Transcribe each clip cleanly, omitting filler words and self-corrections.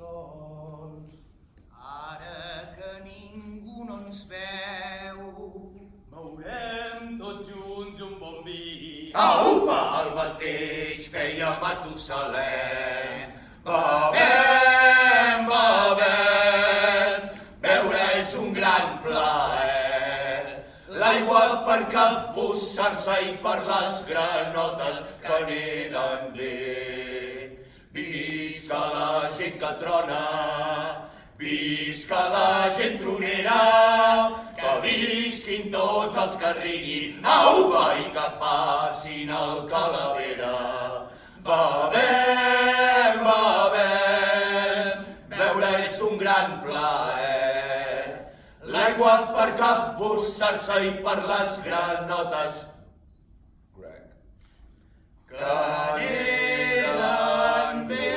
sols. Ara que ningú no ens veu, beurem tots junts un bon vi. Aupa, el mateix feia Matusalem. Bevem, bevem, beure és un gran plaer. L'aigua per capbussar-se i per les granotes que neden bé. Visca la gent que trona, visca la gent tronera, que visquin tots els que riguin, aupa, i que facin el calavera. Bevem, bevem, beure és un gran plaer. L'aigua per capbussar-se i per les granotes que neden bé.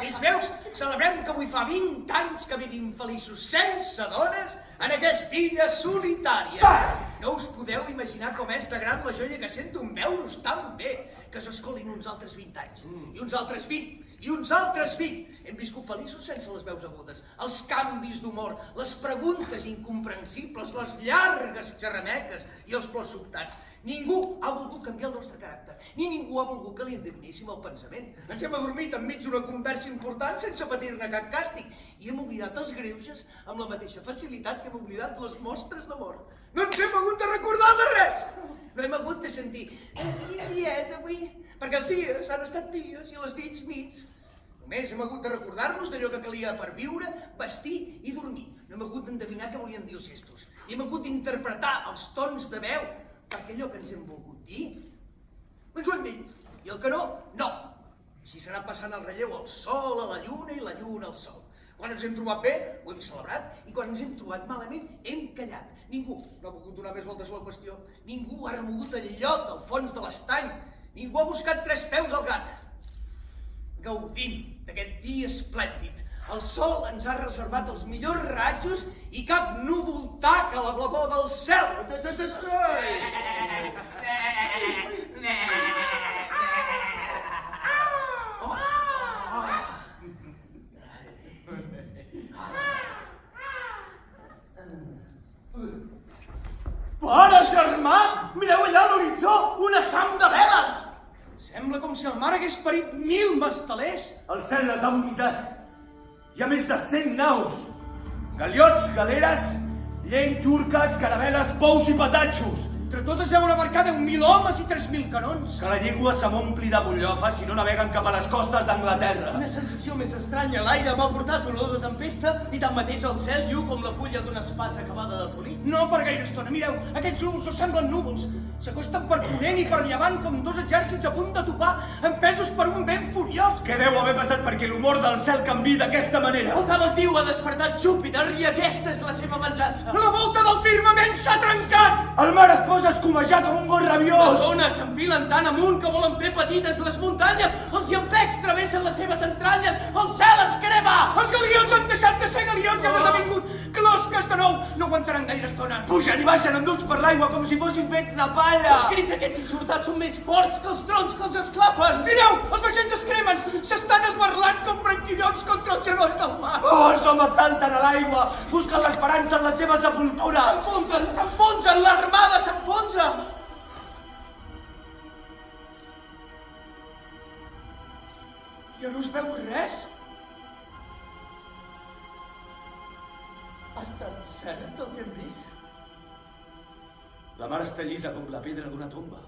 fills meus, celebrem que avui fa 20 anys que vivim feliços sense dones en aquesta illa solitària. No us podeu imaginar com és de gran la joia que sento en veure-us tan bé, que s'escolin uns altres 20 anys, i uns altres 20, i uns altres 20. Hem viscut feliços sense les veus agudes, els canvis d'humor, les preguntes incomprensibles, les llargues xerrameques i els plors sobtats. Ningú ha volgut canviar el nostre caràcter, ni ningú ha volgut que li endevníssim el pensament. Ens hem adormit enmig d'una conversa important sense patir-ne cap càstig i hem oblidat els greuges amb la mateixa facilitat que hem oblidat les mostres d'amor. No ens hem hagut de recordar de res! No hem hagut de sentir quin dia és avui, perquè els dies han estat dies i les nits nits. Només hem hagut de recordar-nos d'allò que calia per viure, vestir i dormir. No hem hagut d'endevinar què volien dir els gestos. I hem hagut d'interpretar els tons de veu, perquè allò que ens hem volgut dir, ens ho hem dit. I el que no, no. Així s'ha anat passant el relleu al sol, a la lluna i la lluna al sol. Quan ens hem trobat bé, ho hem celebrat, i quan ens hem trobat malament, hem callat. Ningú no ha volgut donar més voltes a la qüestió. Ningú ha remogut el llot al fons de l'estany. Ningú ha buscat 3 peus al gat. Gaudim d'aquest dia esplèndid. El sol ens ha reservat els millors ratjos i cap núvol taca la blavor del cel. Pare germà, mireu allà a l'horitzó, un eixam de veles! Sembla com si el mar hagués parit 1000 mastelers. El cel les ha vomitat. Hi ha més de 100 naus. Galiots, galeres, llens, urques, caravel·les, pous i patatxos. Entre totes deuen abarcar 10.000 homes i 3.000 canons. Que la llengua se m'ompli de bullofes si no naveguen cap a les costes d'Anglaterra. Quina sensació més estranya. L'aire m'ha portat olor de tempesta i tanmateix el cel lluc com la fulla d'una espasa acabada de polir. No per gaire estona. Mireu, aquests núvols no semblen núvols. S'acosten per ponent i per llevant com 2 exèrcits a punt de topar, empesos per un vent furiós. Què deu haver passat perquè l'humor del cel canviï d'aquesta manera? El tal antiu ha despertat Júpiter i aquesta és la seva venjança. La volta del firmament s'ha trencat! El mar es posa escomejat com un gos rabiós. Les ones s'enfilen tan amunt que volen fer petites les muntanyes. Els llampecs travessen les seves entranyes. El cel es crema! Els galions han deixat de ser galions i han esdevingut closques de nou. No aguantaran gaire estona. Pugen i baixen enduts per l'aigua com si fossin fets de palla. Els crits aquests i sortats són més forts que els trons que els esclafen. Mireu, els vaixells es cremen. S'estan esbarlant com branquillons contra el genoll del mar. Oh, els homes salten a l'aigua, busquen l'esperança en la seva sepultura. S'enfonsen, l'armada s'enfonsa. Ja no es veu res. Ha estat cert el que hem vist? La mar està llisa com la pedra d'una tomba.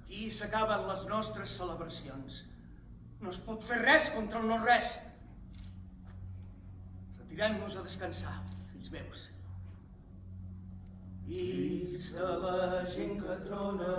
Aquí s'acaben les nostres celebracions. No es pot fer res contra el no-res. Retirem-nos a descansar, fills meus. Visca la gent que trona,